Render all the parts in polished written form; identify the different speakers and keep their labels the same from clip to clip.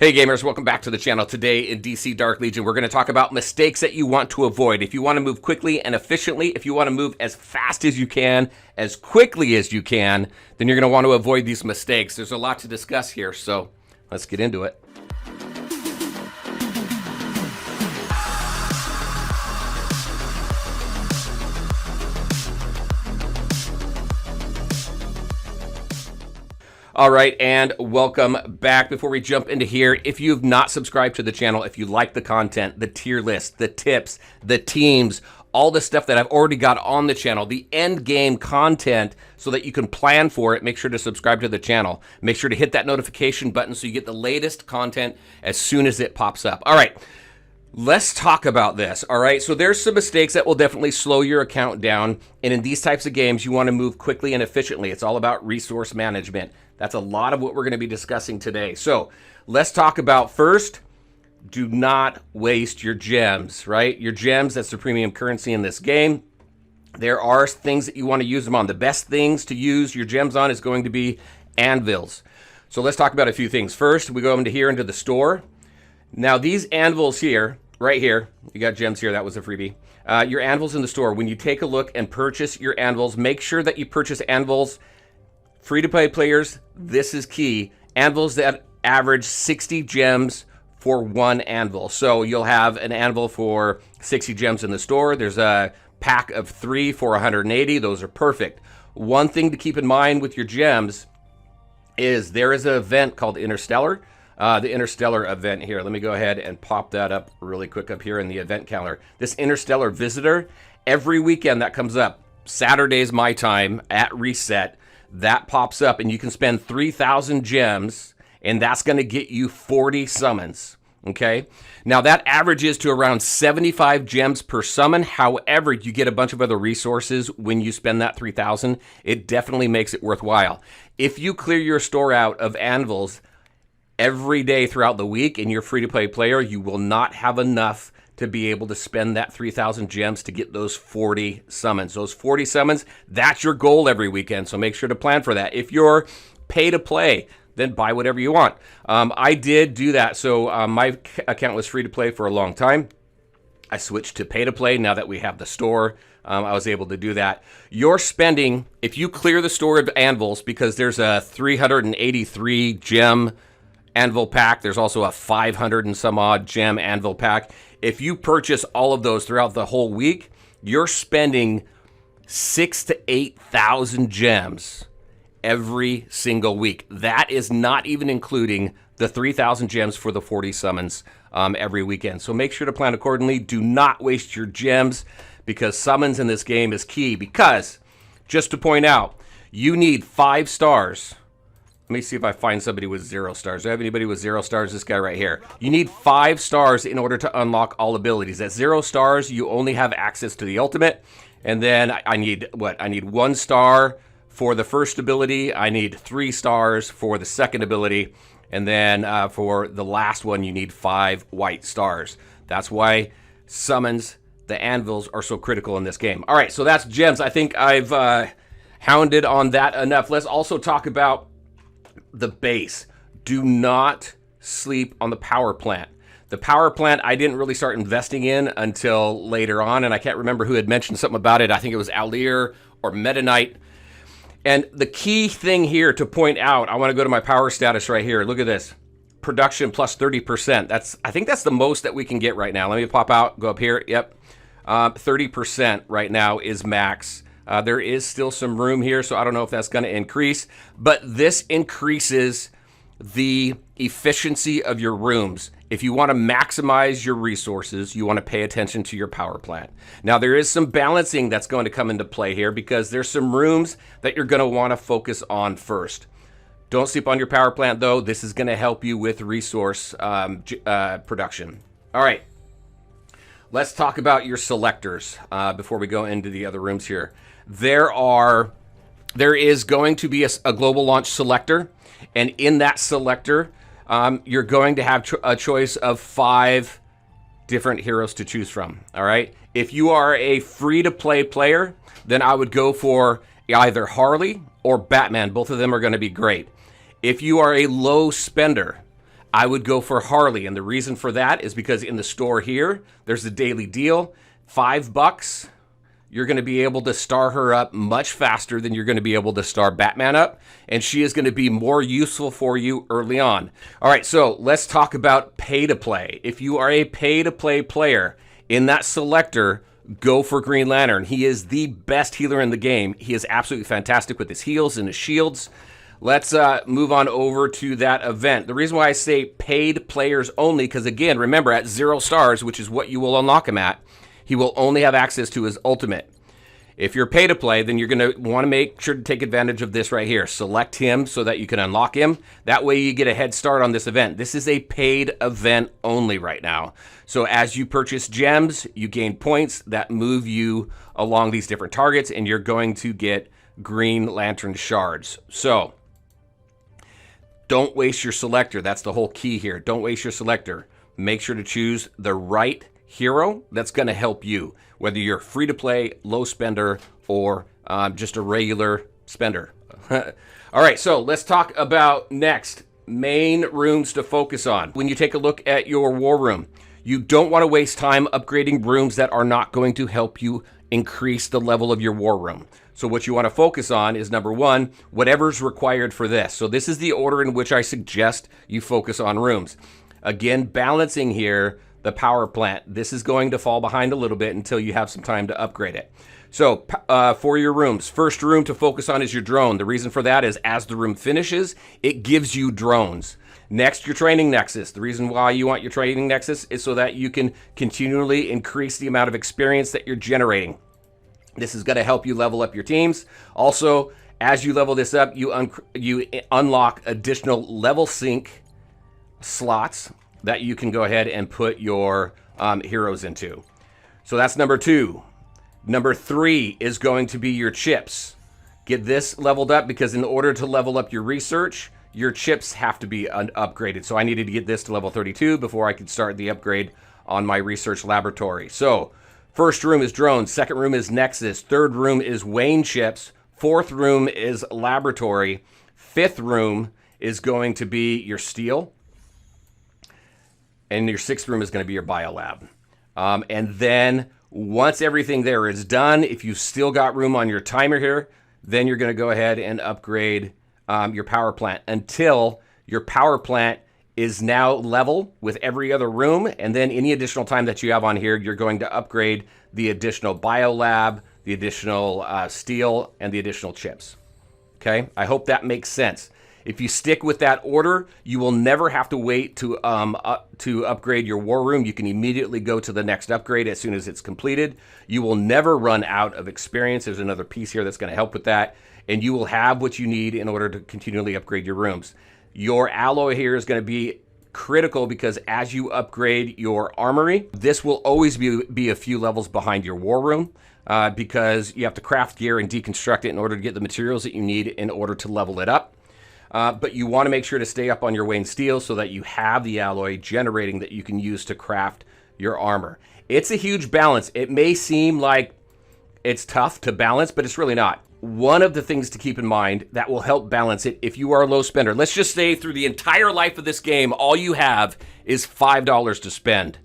Speaker 1: Hey gamers, welcome back to the channel. Today in DC Dark Legion, we're going to talk about mistakes that you want to avoid. If you want to move quickly and efficiently, if you want to move as fast as you can, as quickly as you can, then you're going to want to avoid these mistakes. There's a lot to discuss here, so let's get into it. All right, and welcome back. Before we jump into here, if you have not subscribed to the channel, if you like the content, the tier list, the tips, the teams, all the stuff that I've already got on the channel, the end game content so that you can plan for it, make sure to subscribe to the channel. Make sure to hit that notification button so you get the latest content as soon as it pops up. All right, let's talk about this. All right, so there's some mistakes that will definitely slow your account down. And in these types of games, you want to move quickly and efficiently. It's all about resource management. That's a lot of what we're going to be discussing today. So let's talk about first, do not waste your gems, right? Your gems, that's the premium currency in this game. There are things that you want to use them on. The best things to use your gems on is going to be anvils. So let's talk about a few things. First, we go into here into the store. Now these anvils here, right here, you got gems here, that was a freebie. Your anvils in the store, when you take a look and purchase your anvils, make sure that you purchase anvils. Free-to-play players, this is key. Anvils that average 60 gems for one anvil. So you'll have an anvil for 60 gems in the store. There's a pack of 3 for 180. Those are perfect. One thing to keep in mind with your gems is there is an event called Interstellar. The Interstellar event here. Let me go ahead and pop that up really quick up here in the event calendar. This Interstellar Visitor, every weekend that comes up, Saturday's my time at reset, that pops up and you can spend 3,000 gems and that's going to get you 40 summons. Okay. Now that averages to around 75 gems per summon. However, you get a bunch of other resources when you spend that 3,000. It definitely makes it worthwhile. If you clear your store out of anvils every day throughout the week and you're free to play player, you will not have enough to be able to spend that 3,000 gems to get those 40 summons. Those 40 summons, that's your goal every weekend, so make sure to plan for that. If you're pay to play, then buy whatever you want. I did do that, so my account was free to play for a long time. I switched to pay to play now that we have the store. I was able to do that. You're spending, if you clear the store of anvils, because there's a 383 gem anvil pack, there's also a 500 and some odd gem anvil pack. If you purchase all of those throughout the whole week, you're spending 6,000 to 8,000 gems every single week. That is not even including the 3,000 gems for the 40 summons every weekend. So make sure to plan accordingly. Do not waste your gems because summons in this game is key. Because, just to point out, you need 5 stars. Let me see if I find somebody with 0 stars. Do I have anybody with 0 stars? This guy right here. You need 5 stars in order to unlock all abilities. At 0 stars, you only have access to the ultimate. And then I need, what? I need 1 star for the first ability. I need 3 stars for the second ability. And then for the last one, you need 5 white stars. That's why summons, the anvils, are so critical in this game. All right, so that's gems. I think I've hounded on that enough. Let's also talk about the base. Do not sleep on the power plant. The power plant I didn't really start investing in until later on, and I can't remember who had mentioned something about it. I think it was Alir or Meta Knight. And the key thing here to point out, I want to go to my power status right here. Look at this. Production plus 30%. I think that's the most that we can get right now. Let me pop out, go up here. Yep. 30% right now is max. There is still some room here, so I don't know if that's going to increase. But this increases the efficiency of your rooms. If you want to maximize your resources, you want to pay attention to your power plant. Now, there is some balancing that's going to come into play here because there's some rooms that you're going to want to focus on first. Don't sleep on your power plant, though. This is going to help you with resource production. All right. Let's talk about your selectors before we go into the other rooms here. There is going to be a global launch selector, and in that selector, you're going to have a choice of 5 different heroes to choose from. All right. If you are a free-to-play player, then I would go for either Harley or Batman. Both of them are going to be great. If you are a low spender, I would go for Harley. And the reason for that is because in the store here, there's a daily deal, $5. You're going to be able to star her up much faster than you're going to be able to star Batman up. And she is going to be more useful for you early on. All right, so let's talk about pay to play. If you are a pay to play player in that selector, go for Green Lantern. He is the best healer in the game. He is absolutely fantastic with his heals and his shields. Let's move on over to that event. The reason why I say paid players only, because again, remember at 0 stars, which is what you will unlock him at, he will only have access to his ultimate. If you're pay to play, then you're going to want to make sure to take advantage of this right here. Select him so that you can unlock him. That way you get a head start on this event. This is a paid event only right now. So as you purchase gems, you gain points that move you along these different targets, and you're going to get Green Lantern shards. So don't waste your selector. That's the whole key here. Don't waste your selector. Make sure to choose the right hero that's going to help you, whether you're free to play, low spender, or just a regular spender. All right, so let's talk about next main rooms to focus on. When you take a look at your war room, you don't want to waste time upgrading rooms that are not going to help you increase the level of your war room. So what you want to focus on is, number one, whatever's required for this. So this is the order in which I suggest you focus on rooms. Again, balancing here, the power plant. This is going to fall behind a little bit until you have some time to upgrade it. So for your rooms, first room to focus on is your drone. The reason for that is as the room finishes, it gives you drones. Next, your training nexus. The reason why you want your training nexus is so that you can continually increase the amount of experience that you're generating. This is going to help you level up your teams. Also, as you level this up, you unlock additional level sync slots that you can go ahead and put your heroes into. So that's number 2. Number 3 is going to be your chips. Get this leveled up because in order to level up your research, your chips have to be upgraded. So I needed to get this to level 32 before I could start the upgrade on my research laboratory. So first room is drones, second room is nexus, third room is Wayne chips, fourth room is laboratory, fifth room is going to be your steel, and your sixth room is going to be your biolab. And then once everything there is done, if you've still got room on your timer here, then you're going to go ahead and upgrade your power plant until your power plant is now level with every other room. And then any additional time that you have on here, you're going to upgrade the additional biolab, the additional steel, and the additional chips. Okay, I hope that makes sense. If you stick with that order, you will never have to wait to upgrade your war room. You can immediately go to the next upgrade as soon as it's completed. You will never run out of experience. There's another piece here that's going to help with that. And you will have what you need in order to continually upgrade your rooms. Your alloy here is going to be critical because as you upgrade your armory, this will always be a few levels behind your war room because you have to craft gear and deconstruct it in order to get the materials that you need in order to level it up. But you want to make sure to stay up on your Wayne steel so that you have the alloy generating that you can use to craft your armor. It's a huge balance. It may seem like it's tough to balance, but it's really not. One of the things to keep in mind that will help balance it if you are a low spender, let's just say through the entire life of this game, all you have is $5 to spend.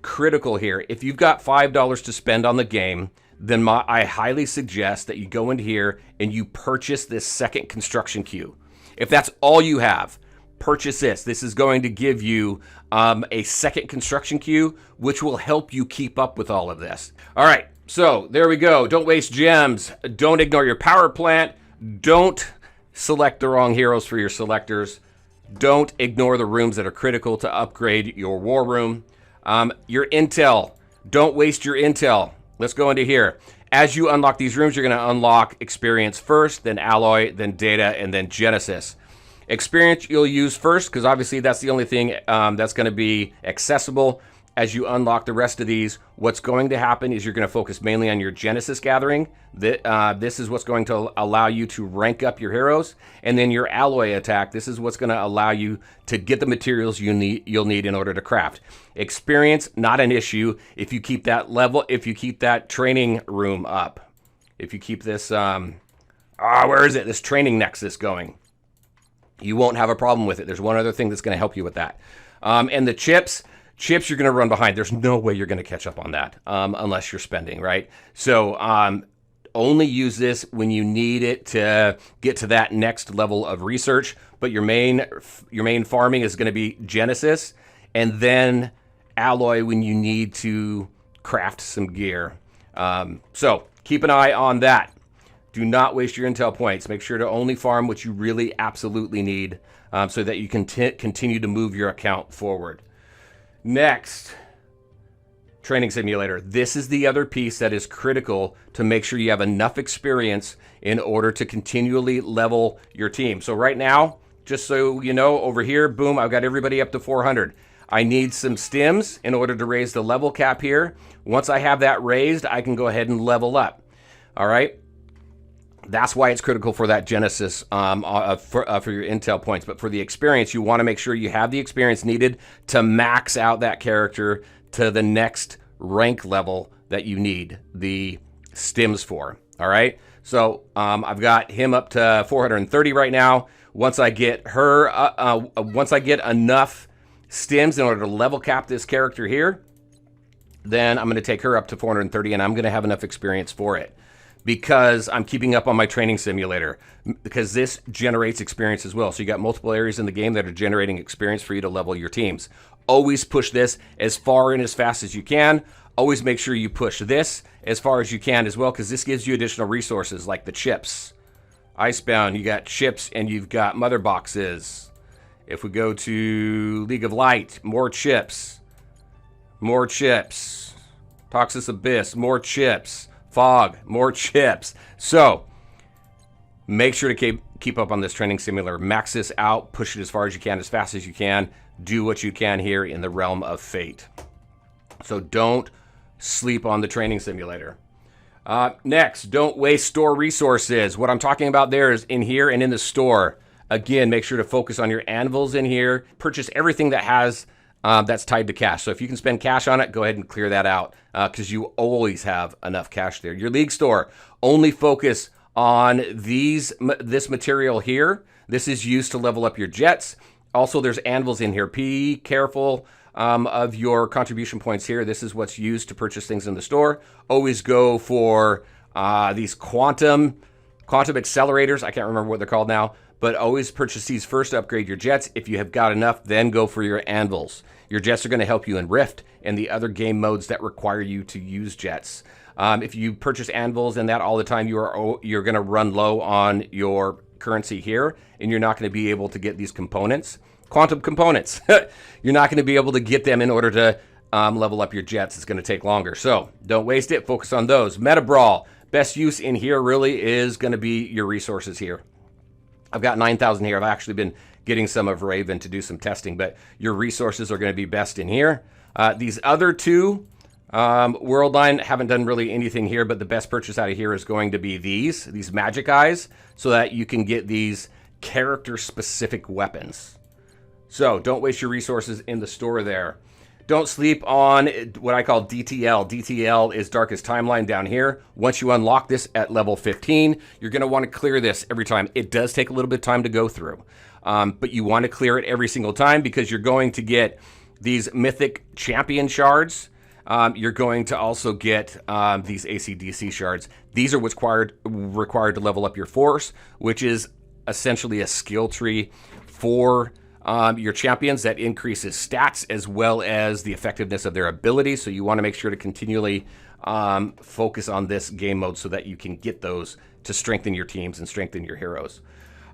Speaker 1: Critical here, if you've got $5 to spend on the game, then I highly suggest that you go into here and you purchase this second construction queue. If that's all you have, purchase this. This is going to give you a second construction queue, which will help you keep up with all of this. All right, so there we go. Don't waste gems. Don't ignore your power plant. Don't select the wrong heroes for your selectors. Don't ignore the rooms that are critical to upgrade your war room. Your intel. Don't waste your intel. Let's go into here. As you unlock these rooms, you're going to unlock experience first, then alloy, then data, and then genesis. Experience you'll use first because obviously that's the only thing that's going to be accessible. As you unlock the rest of these, what's going to happen is you're going to focus mainly on your genesis gathering. This is what's going to allow you to rank up your heroes. And then your alloy attack, this is what's going to allow you to get the materials you'll need in order to craft. Experience, not an issue if you keep that level, if you keep that training room up. If you keep this, where is it? This training nexus going. You won't have a problem with it. There's one other thing that's going to help you with that. And the chips, you're going to run behind. There's no way you're going to catch up on that unless you're spending, right? So only use this when you need it to get to that next level of research. But your main farming is going to be Genesis, and then alloy when you need to craft some gear. So keep an eye on that. Do not waste your intel points. Make sure to only farm what you really absolutely need so that you can continue to move your account forward. Next, Training Simulator. This is the other piece that is critical to make sure you have enough experience in order to continually level your team. So right now, just so you know, over here, boom, I've got everybody up to 400. I need some stims in order to raise the level cap here. Once I have that raised, I can go ahead and level up. All right. That's why it's critical for that Genesis for your intel points. But for the experience, you want to make sure you have the experience needed to max out that character to the next rank level that you need the stims for. All right. So I've got him up to 430 right now. Once I get her, once I get enough stims in order to level cap this character here, then I'm going to take her up to 430, and I'm going to have enough experience for it, because I'm keeping up on my Training Simulator, because this generates experience as well. So you got multiple areas in the game that are generating experience for you to level your teams. Always push this as far and as fast as you can. Always make sure you push this as far as you can as well, because this gives you additional resources like the chips. Icebound, you got chips and you've got mother boxes. If we go to League of Light, more chips. More chips. Toxis Abyss, more chips. Fog, more chips. So make sure to keep up on this Training Simulator. Max this out, push it as far as you can, as fast as you can. Do what you can here in the realm of Fate. So don't sleep on the Training Simulator. Next, don't waste store resources. What I'm talking about there is in here and in the store. Again, make sure to focus on your anvils in here. Purchase everything that has that's tied to cash. So if you can spend cash on it, go ahead and clear that out, because you always have enough cash there. Your league store, only focus on this material here. This is used to level up your jets. Also, there's anvils in here. Be careful of your contribution points here. This is what's used to purchase things in the store. Always go for these quantum accelerators. I can't remember what they're called now, but always purchase these first to upgrade your jets. If you have got enough, then go for your anvils. Your jets are going to help you in Rift and the other game modes that require you to use jets. If you purchase anvils and that all the time, you're going to run low on your currency here, and you're not going to be able to get these components, quantum components. You're not going to be able to get them in order to level up your jets. It's going to take longer. So don't waste it. Focus on those. Meta Brawl. Best use in here really is going to be your resources here. I've got 9,000 here. I've actually been getting some of Raven to do some testing, but your resources are going to be best in here. These other two, World Line, haven't done really anything here, but the best purchase out of here is going to be these magic eyes, so that you can get these character-specific weapons. So don't waste your resources in the store there. Don't sleep on what I call DTL. DTL is Darkest Timeline down here. Once you unlock this at level 15, you're going to want to clear this every time. It does take a little bit of time to go through, but you want to clear it every single time, because you're going to get these mythic champion shards. You're going to also get these AC/DC shards. These are what's required to level up your force, which is essentially a skill tree for your champions that increases stats as well as the effectiveness of their abilities. So you want to make sure to continually focus on this game mode so that you can get those to strengthen your teams and strengthen your heroes.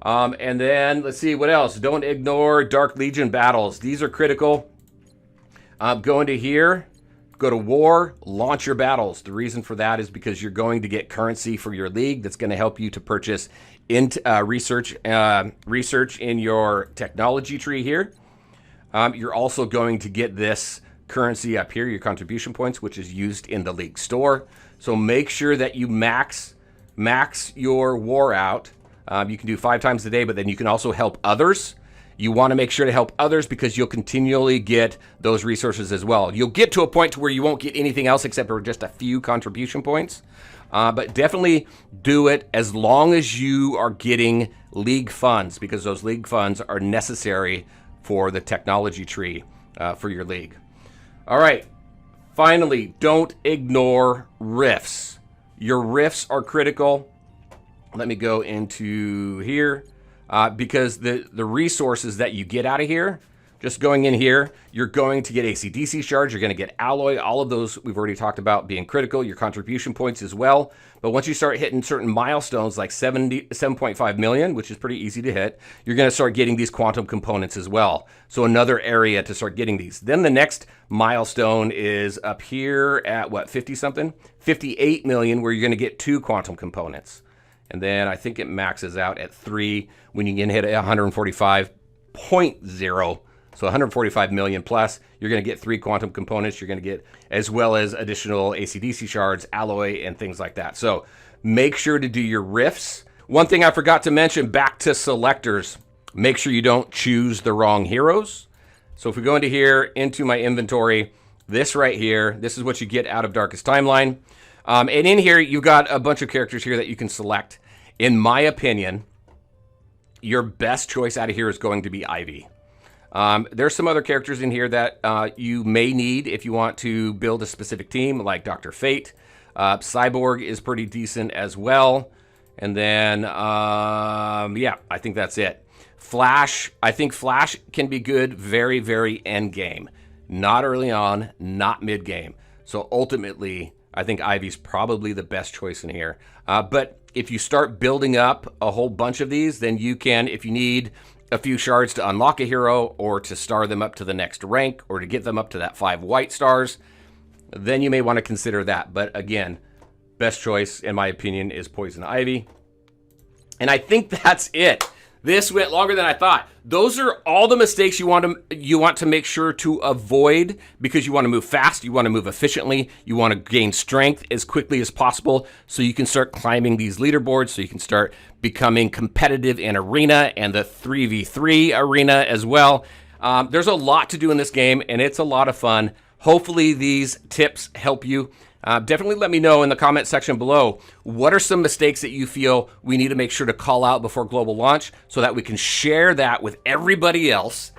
Speaker 1: And then let's see what else. Don't ignore Dark Legion battles. These are critical. Go into here, go to war, launch your battles. The reason for that is because you're going to get currency for your league that's going to help you to purchase research in your technology tree here. You're also going to get this currency up here, your contribution points, which is used in the league store. So make sure that you max your war out. You can do 5 times a day, but then you can also help others. You want to make sure to help others, because you'll continually get those resources as well. You'll get to a point to where you won't get anything else except for just a few contribution points. But definitely do it as long as you are getting league funds, because those league funds are necessary for the technology tree for your league. All right. Finally, don't ignore rifts. Your rifts are critical. Let me go into here because the resources that you get out of here, just going in here, you're going to get AC/DC shards, you're going to get alloy, all of those we've already talked about being critical, your contribution points as well. But once you start hitting certain milestones like 7.5 million, which is pretty easy to hit, you're going to start getting these quantum components as well. So another area to start getting these. Then the next milestone is up here at what, 50 something? 58 million, where you're going to get 2 quantum components. And then I think it maxes out at 3 when you can hit 145.0. So 145 million plus, you're going to get 3 quantum components. You're going to get, as well as additional AC/DC shards, alloy, and things like that. So make sure to do your rifts. One thing I forgot to mention, back to selectors, make sure you don't choose the wrong heroes. So if we go into here, into my inventory, this right here, this is what you get out of Darkest Timeline. And in here, you've got a bunch of characters here that you can select. In my opinion, your best choice out of here is going to be Ivy. There's some other characters in here that you may need if you want to build a specific team, like Dr. Fate. Cyborg is pretty decent as well. And then, yeah, I think that's it. Flash, I think Flash can be good very, very end game. Not early on, not mid game. So ultimately, I think Ivy's probably the best choice in here. But if you start building up a whole bunch of these, then you can, if you need a few shards to unlock a hero or to star them up to the next rank or to get them up to that 5 white stars, then you may want to consider that. But again, best choice, in my opinion, is Poison Ivy. And I think that's it. This went longer than I thought. Those are all the mistakes you want to make sure to avoid, because you want to move fast, you want to move efficiently, you want to gain strength as quickly as possible so you can start climbing these leaderboards, so you can start becoming competitive in arena and the 3v3 arena as well. There's a lot to do in this game, and it's a lot of fun. Hopefully these tips help you. Definitely let me know in the comment section below, what are some mistakes that you feel we need to make sure to call out before global launch so that we can share that with everybody else,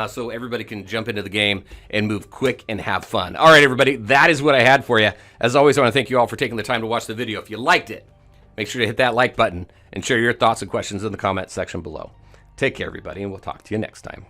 Speaker 1: so everybody can jump into the game and move quick and have fun. All right, everybody, that is what I had for you. As always, I want to thank you all for taking the time to watch the video. If you liked it, make sure to hit that like button and share your thoughts and questions in the comment section below. Take care, everybody, and we'll talk to you next time.